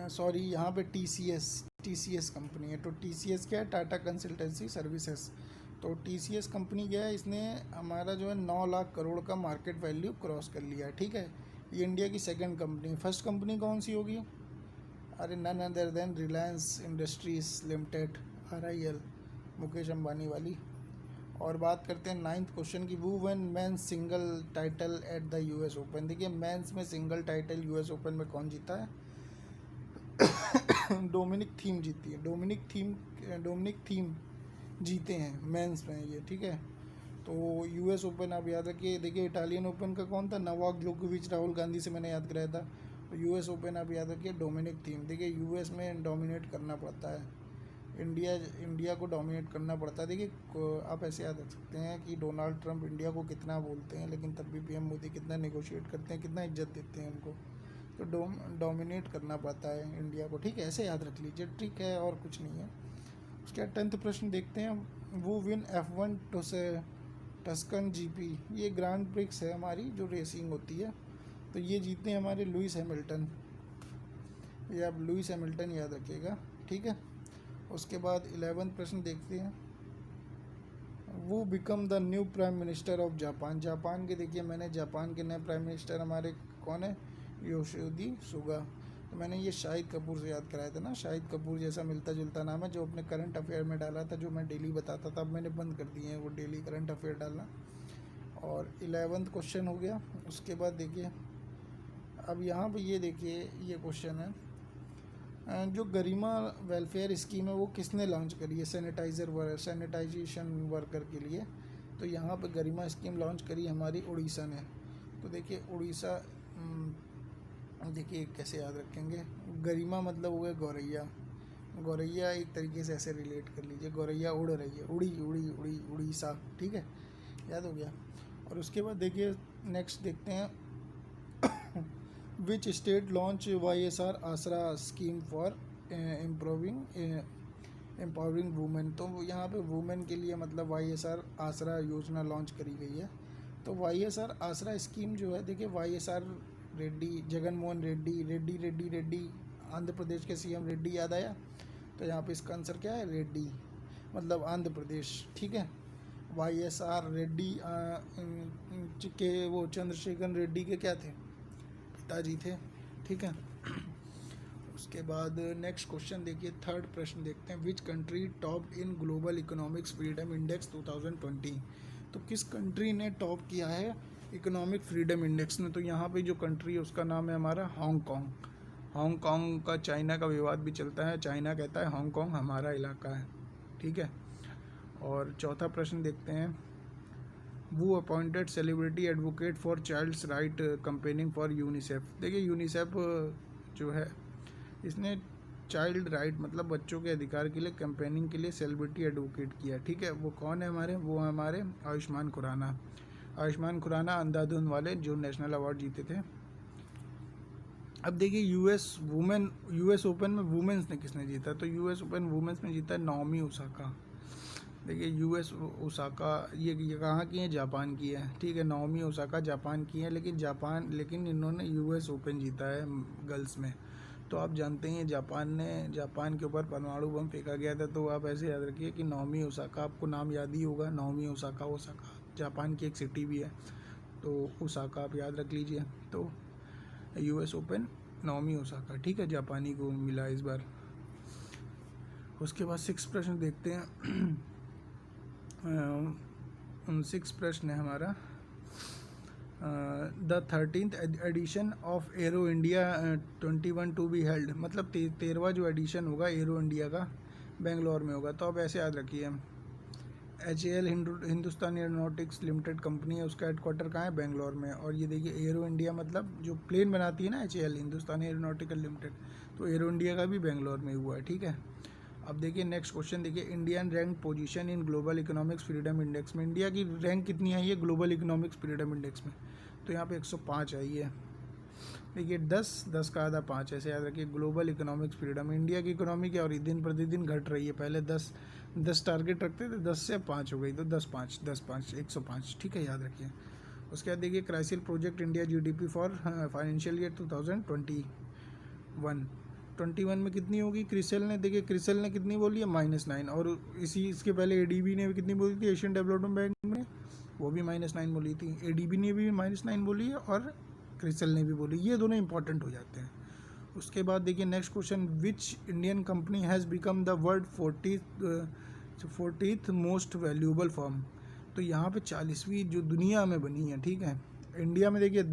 सॉरी, यहाँ पे टी सी एस कंपनी है। तो टी सी एस क्या है? Tata consultancy services. तो टी सी एस कंपनी क्या है? इसने हमारा जो है 9 लाख करोड़ का मार्केट वैल्यू क्रॉस कर लिया है, ठीक है। ये इंडिया की सेकंड कंपनी। फर्स्ट कंपनी कौन सी होगी? अरे none other than Reliance Industries Limited, RIL, Mukesh Ambani वाली। और बात करते हैं 9th क्वेश्चन की, who won men's single title at the US Open. देखिए मेंस में सिंगल टाइटल US ओपन में कौन जीता है? डोमिनिक थीम जीती है। डोमिनिक थीम जीते हैं मेंस में ये, ठीक है। तो US ओपन आप याद रखिए। देखिए इटालियन ओपन का कौन था? नोवाक जोकोविच, राहुल गांधी से मैंने याद कराया था। तो US ओपन आप याद रखिए डोमिनिक थीम। देखिए US में डोमिनेट करना पड़ता है, इंडिया को डोमिनेट करना पड़ता है। देखिए आप ऐसे याद रख सकते हैं कि डोनाल्ड ट्रंप इंडिया को कितना बोलते हैं, लेकिन तब भी PM मोदी कितना नेगोशिएट करते हैं, कितना इज्जत देते हैं उनको। तो डोमिनेट करना पड़ता है इंडिया को, ठीक है, ऐसे याद रख लीजिए, ठीक है, और कुछ नहीं है। उसके बाद 10th प्रश्न देखते हैं, वो विन F1 टू से टस्कन GP। ये ग्रैंड प्रिक्स है हमारी जो रेसिंग होती है, तो ये जीते हैं हमारे लुइस हैमिल्टन। ये आप लुइस हैमिल्टन याद रखिएगा, ठीक है। उसके बाद 11th प्रश्न देखते हैं, वो become the new prime minister of Japan. Japan के देखिए, मैंने जापान के नए प्राइम मिनिस्टर हमारे कौन है? Yoshihide Suga. तो मैंने ये शाहिद कपूर से याद कराया था ना, शाहिद कपूर जैसा मिलता जुलता नाम है, जो अपने करंट अफेयर में डाला था, जो मैं डेली बताता था। अब मैंने बंद कर दिए हैं वो डेली करंट अफेयर डालना। और 11th क्वेश्चन हो गया। उसके बाद देखिए, अब यहाँ पे ये देखिए, ये क्वेश्चन है, जो गरिमा वेलफेयर स्कीम है वो किसने लॉन्च करी है? सैनिटाइजेशन वर्कर के लिए। तो यहाँ पे गरिमा स्कीम लॉन्च करी हमारी उड़ीसा ने। तो देखिए उड़ीसा, देखिए कैसे याद रखेंगे, गरिमा मतलब हो गया गौरैया। गौरैया एक तरीके से ऐसे रिलेट कर लीजिए, गौरैया उड़ रही है, उड़ी उड़ी उड़ी उड़ीसा, ठीक है, याद हो गया। और उसके बाद देखिए नेक्स्ट देखते हैं, विच स्टेट लॉन्च YSR आसरा स्कीम फॉर एम्पावरिंग वुमेन। तो यहाँ पे वुमेन के लिए मतलब YSR आसरा योजना लॉन्च करी गई है। तो YSR आसरा स्कीम जो है, देखिए YSR रेड्डी, जगन मोहन रेड्डी, रेड्डी आंध्र प्रदेश के CM रेड्डी याद आया। तो यहाँ पे इसका आंसर क्या है? रेड्डी, मतलब आंध्र प्रदेश, ठीक है। YSR रेड्डी के वो चंद्रशेखर रेड्डी के क्या थे? पिताजी थे, ठीक है। उसके बाद नेक्स्ट क्वेश्चन देखिए, 3rd प्रश्न देखते हैं, which country top in global economics freedom index 2020। तो किस कंट्री ने टॉप किया है इकोनॉमिक फ्रीडम इंडेक्स में? तो यहाँ पे जो कंट्री है उसका नाम है हमारा हांगकॉन्ग। हांगकॉन्ग का चाइना का विवाद भी चलता है, चाइना कहता है हांगकॉन्ग हमारा इलाका है, ठीक है। और 4था प्रश्न देखते हैं, वो appointed celebrity advocate for child's right campaigning for UNICEF. देखिए यूनिसेफ जो है, इसने चाइल्ड राइट मतलब बच्चों के अधिकार के लिए कैंपेनिंग के लिए सेलिब्रिटी एडवोकेट किया, ठीक है। वो कौन है हमारे? वो हमारे आयुष्मान खुराना। आयुष्मान खुराना अंधाधुन वाले जो नेशनल अवार्ड जीते थे। अब देखिए यूएस ओपन में वुमेन्स ने किसने जीता? तो यूएस ओपन वुमेन्स में जीता नाओमी ओसाका। देखिए US ओसाका ये कहाँ की है? जापान की है, ठीक है। नाओमी ओसाका जापान की है, लेकिन इन्होंने US ओपन जीता है गर्ल्स में। तो आप जानते हैं जापान के ऊपर परमाणु बम फेंका गया था। तो आप ऐसे याद रखिए कि नाओमी ओसाका, आपको नाम याद ही होगा, नाओमी ओसाका जापान की एक सिटी भी है, तो ओसाका आप याद रख लीजिए। तो US ओपन नाओमी ओसाका, ठीक है, जापानी को मिला इस बार। उसके बाद 6 प्रश्न देखते हैं, सिक्स प्रश्न है हमारा। The 13th edition of Aero India 21 to be held, मतलब 13वां जो एडिशन होगा एरो इंडिया का बेंगलोर में होगा। तो आप ऐसे याद रखिए, HAL Hindustan aeronautics limited company है, उसका हेडक्वार्टर कहाँ है? बेंगलोर में। और ये देखिए एरो इंडिया मतलब जो प्लेन बनाती है ना HAL हिंदुस्तान एरोनॉटिकल लिमिटेड, तो एरो इंडिया का भी बेंगलोर में हुआ है, ठीक है। अब देखिए नेक्स्ट क्वेश्चन देखिए, Indian rank position in global economics freedom index में इंडिया की रैंक कितनी आई है ग्लोबल इकोनॉमिक्स फ्रीडम इंडेक्स में? तो यहाँ पे 105 आई है। देखिए 10 का आधा 5, ऐसे याद रखिए। ग्लोबल इकोनॉमिक्स फ्रीडम, इंडिया की इकोनॉमी क्या हो रही है? दिन प्रतिदिन घट रही है। पहले 10 टारगेट रखते थे, 10 से 5 हो गई, तो 10 5 105, ठीक है, याद रखिए। उसके बाद देखिए CRISIL project India GDP for financial year 2021 में कितनी होगी? क्रिसल ने, देखिए क्रिसल ने कितनी बोली है? -9। और इसके पहले ADB ने भी कितनी बोली थी? एशियन डेवलपमेंट बैंक ने, वो भी -9 बोली थी। ADB ने भी -9 बोली है और क्रिसल ने भी बोली। ये दोनों इंपॉर्टेंट हो जाते हैं। उसके बाद देखिए next question, which Indian company has become the world 40th most valuable firm? तो यहाँ पे 40वीं जो दुनिया में बनी है, ठीक है। इंडिया में देखिए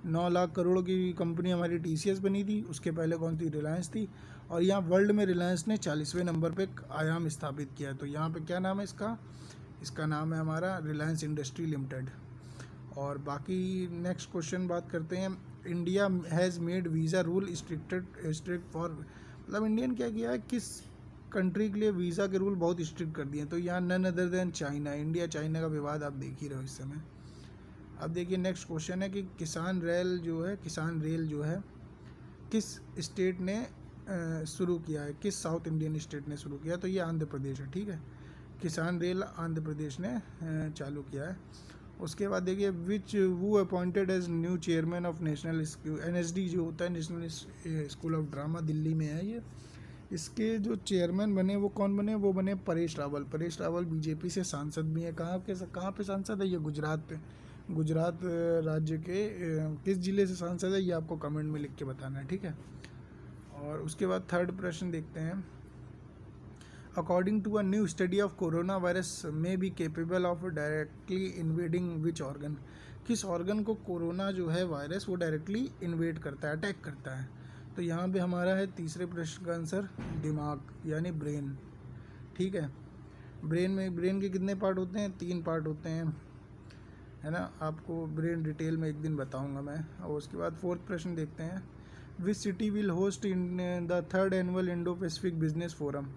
9 लाख करोड़ की कंपनी हमारी TCS बनी थी, उसके पहले कौन थी? रिलायंस थी। और यहाँ वर्ल्ड में रिलायंस ने 40वें नंबर पे आयाम स्थापित किया है। तो यहाँ पे क्या नाम है इसका नाम है हमारा रिलायंस इंडस्ट्री लिमिटेड। और बाकी नेक्स्ट क्वेश्चन बात करते हैं, India has made visa rule strict for, मतलब इंडियन क्या किया है, किस कंट्री के लिए वीज़ा के रूल बहुत स्ट्रिक्ट कर दिए हैं? तो यहाँ none other than China. India China का विवाद आप देख ही रहे हो इस समय। अब देखिए नेक्स्ट क्वेश्चन है कि किसान रेल जो है किस स्टेट ने शुरू किया है? किस साउथ इंडियन स्टेट ने शुरू किया? तो ये आंध्र प्रदेश है, ठीक है। किसान रेल आंध्र प्रदेश ने चालू किया है। उसके बाद देखिए विच वो appointed as new chairman of national NSD जो होता है national school of drama, Delhi में है ये। इसके जो चेयरमैन बने वो कौन बने? वो बने परेश रावल BJP से सांसद भी है। कहाँ पे सांसद है? ये गुजरात राज्य के किस जिले से सांसद है? ये आपको कमेंट में लिख के बताना है, ठीक है। और उसके बाद थर्ड प्रश्न देखते हैं, according to a new study of corona virus may be capable of directly invading which organ? किस ऑर्गन को कोरोना जो है वायरस वो डायरेक्टली इन्वेड करता है, अटैक करता है? तो यहाँ पे हमारा है तीसरे प्रश्न का आंसर दिमाग यानी ब्रेन, ठीक है। ब्रेन के कितने पार्ट होते हैं? 3 पार्ट होते हैं, है ना। आपको ब्रेन डिटेल में एक दिन बताऊंगा मैं। और उसके बाद फोर्थ प्रश्न देखते हैं, which city will host in the 3rd annual Indo Pacific business forum?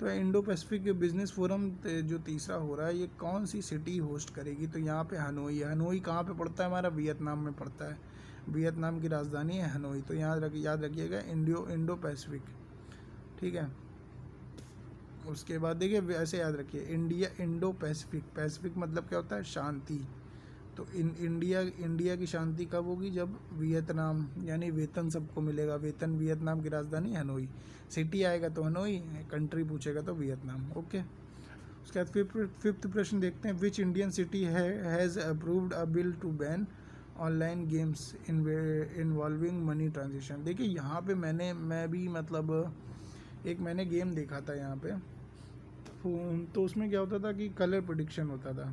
तो इंडो पैसिफिक बिजनेस फोरम जो तीसरा हो रहा है ये कौन सी सिटी होस्ट करेगी? तो यहाँ पे हनोई है। हनोई कहाँ पे पड़ता है? हमारा वियतनाम में पड़ता है। वियतनाम की राजधानी है हनोई। तो याद रखिएगा इंडो पैसिफिक, ठीक है। उसके बाद देखिए ऐसे याद रखिए, इंडो पैसिफिक मतलब क्या होता है? शांति। तो इंडिया की शांति कब होगी? जब वियतनाम यानी वेतन सबको मिलेगा। वेतन वियतनाम की राजधानी हनोई। सिटी आएगा तो हनोई, कंट्री पूछेगा तो वियतनाम, ओके। उसके बाद फिफ्थ प्रश्न देखते हैं, which Indian city has approved a bill to ban online games involving money transaction? देखिए यहाँ पे मैं भी मतलब मैंने गेम देखा था यहाँ पे, तो उसमें क्या होता था कि कलर प्रेडिक्शन होता था।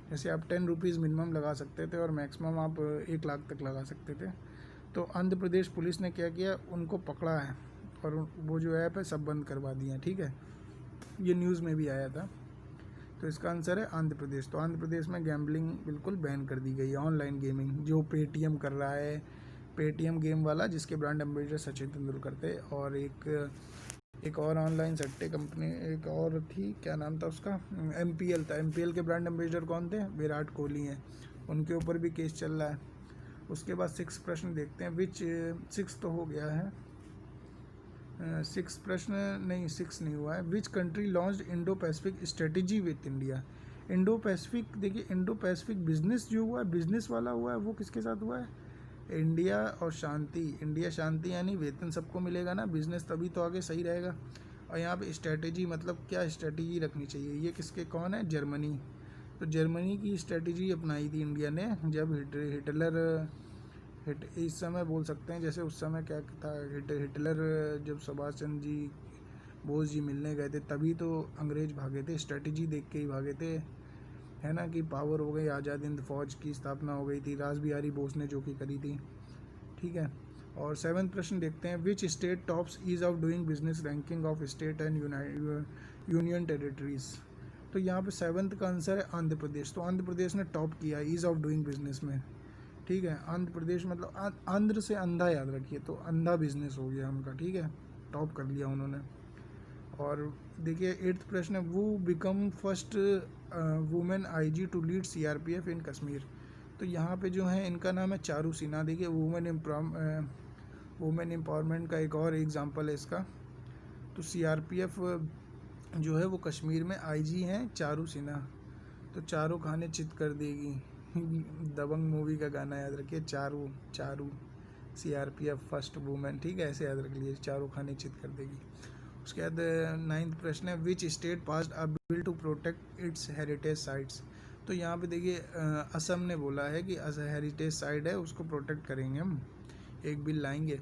जैसे आप 10 रुपीज़ मिनिमम लगा सकते थे और मैक्सिमम आप 1 लाख तक लगा सकते थे। तो आंध्र प्रदेश पुलिस ने क्या किया, उनको पकड़ा है और वो जो ऐप है सब बंद करवा दिए हैं, ठीक है। ये न्यूज़ में भी आया था। तो इसका आंसर है आंध्र प्रदेश। तो आंध्र प्रदेश में गैम्बलिंग बिल्कुल बैन कर दी गई है, ऑनलाइन गेमिंग जो पेटीएम कर रहा है, पेटीएम गेम वाला जिसके ब्रांड एम्बेसडर सचिन तेंदुलकर थे। और एक और ऑनलाइन सट्टे कंपनी एक और थी, क्या नाम था उसका? MPL था। MPL के ब्रांड एम्बेसडर कौन थे? विराट कोहली हैं। उनके ऊपर भी केस चल रहा है। उसके बाद 6 प्रश्न देखते हैं, विच 6 तो हो गया है, 6 प्रश्न नहीं, 6 नहीं हुआ है। Which country launched Indo Pacific strategy with India? Indo Pacific, देखिए इंडो पैसिफिक बिजनेस जो हुआ है, बिजनेस वाला हुआ है, वो किसके साथ हुआ है? इंडिया और शांति। इंडिया शांति यानी वेतन सबको मिलेगा ना, बिजनेस तभी तो आगे सही रहेगा। और यहाँ पे स्ट्रेटेजी मतलब क्या स्ट्रेटेजी रखनी चाहिए? ये किसके कौन है? जर्मनी। तो जर्मनी की स्ट्रेटेजी अपनाई थी इंडिया ने जब इस समय बोल सकते हैं, जैसे उस समय क्या था, हिटलर जब सुभाष चंद्र जी बोस जी मिलने गए थे, तभी तो अंग्रेज भागे थे, स्ट्रेटजी देख के ही भागे थे, है ना, कि पावर हो गई, आज़ाद हिंद फौज की स्थापना हो गई थी, रास बिहारी बोस ने जो कि करी थी। ठीक है। और 7वां प्रश्न देखते हैं, which state tops ease of doing business ranking of state and union territories. तो यहाँ पे 7th का आंसर है आंध्र प्रदेश। तो आंध्र प्रदेश ने टॉप किया ईज ऑफ डूइंग बिजनेस में। ठीक है, आंध्र प्रदेश मतलब आंध्र से अंधा याद रखिए, तो अंधा बिजनेस हो गया उनका। ठीक है, टॉप कर लिया उन्होंने। और देखिए 8th प्रश्न है, who become first women IG to lead CRPF in Kashmir. तो यहाँ पे जो है इनका नाम है चारू सिन्हा। देखिए वुमेन एम्पावरमेंट का एक और एग्जांपल है इसका। तो सीआरपीएफ जो है वो कश्मीर में आईजी हैं चारू सिन्हा। तो चारों खाने चित कर देगी दबंग मूवी का गाना याद रखिए, Charu Charu CRPF first women. ठीक है, ऐसे याद रख लीजिए, चारों खाने चित कर देगी। उसके बाद 9th प्रश्न है, which state passed a bill to protect its heritage sites. तो यहाँ पे देखिए असम ने बोला है कि हेरिटेज साइट है उसको प्रोटेक्ट करेंगे हम, एक बिल लाएंगे।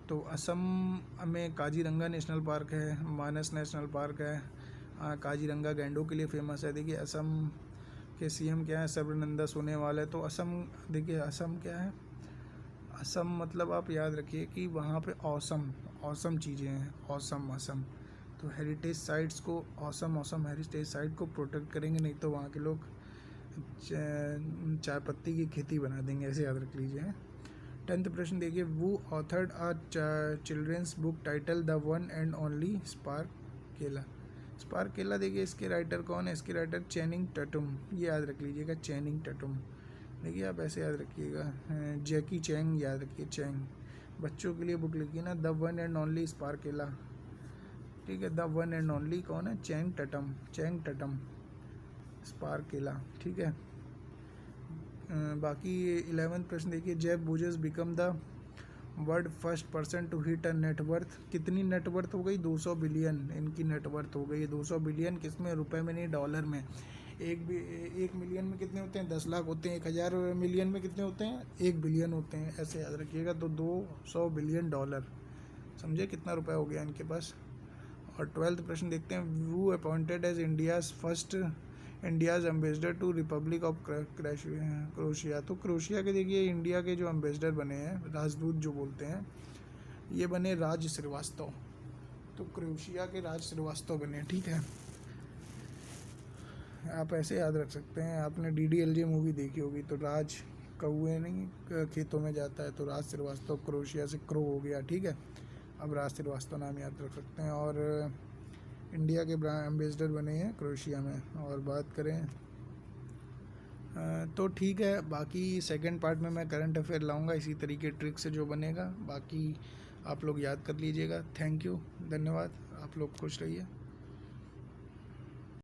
तो असम में काजीरंगा नेशनल पार्क है, मानस नेशनल पार्क है। काजीरंगा गैंडों के लिए फेमस है। देखिए असम के सीएम क्या है, सर्बानंद सोनोवाल है। तो असम, देखिए असम क्या है, असम मतलब आप याद रखिए कि वहाँ पे औसम चीज़ें हैं, असम। तो हेरिटेज साइट्स को औसम हेरिटेज साइट को प्रोटेक्ट करेंगे, नहीं तो वहाँ के लोग चाय पत्ती की खेती बना देंगे, ऐसे याद रख लीजिए। 10th प्रश्न देखिए, वो authored a children's book title the one and only Sparkella. Sparkella देखिए इसके राइटर कौन है, इसके राइटर चैनिंग टैटम, ये याद रख लीजिएगा, चैनिंग टैटम। देखिए आप ऐसे याद रखिएगा, जैकी चैंग याद रखिए, चैंग। बच्चों के लिए बुक लिखी ना, द वन एंड ओनली स्पार्केला। ठीक है, द वन एंड ओनली कौन है, चैंग टैटम स्पार्केला। ठीक है। बाकी 11th प्रश्न देखिए, Jeff Bezos become the world first person to hit a net worth. कितनी नेटवर्थ हो गई, 200 बिलियन इनकी नेटवर्थ हो गई। 200 बिलियन किस में, रुपए में नहीं, डॉलर में। एक मिलियन में कितने होते हैं, 10 लाख होते हैं। 1000 मिलियन में कितने होते हैं, 1 बिलियन होते हैं, ऐसे याद रखिएगा। तो 200 बिलियन डॉलर, समझे कितना रुपए हो गया इनके पास। और 12th प्रश्न देखते हैं, वो appointed as India's ambassador to Republic of Croatia. तो क्रोशिया के देखिए इंडिया के जो एम्बेसडर बने हैं, राजदूत जो बोलते हैं, ये बने राज श्रीवास्तव। तो क्रोशिया के राज श्रीवास्तव बने। ठीक है, आप ऐसे याद रख सकते हैं। आपने DDLJ मूवी देखी होगी, तो राज कौए नहीं खेतों में जाता है, तो राज श्रीवास्तव क्रोशिया से क्रो हो गया। ठीक है, अब राज श्रीवास्तव नाम याद रख सकते हैं। और इंडिया के एम्बेसडर बने हैं क्रोशिया में। और बात करें तो ठीक है, बाकी सेकंड पार्ट में मैं करंट अफेयर लाऊंगा इसी तरीके ट्रिक से जो बनेगा। बाकी आप लोग याद कर लीजिएगा। थैंक यू, धन्यवाद, आप लोग खुश रहिए।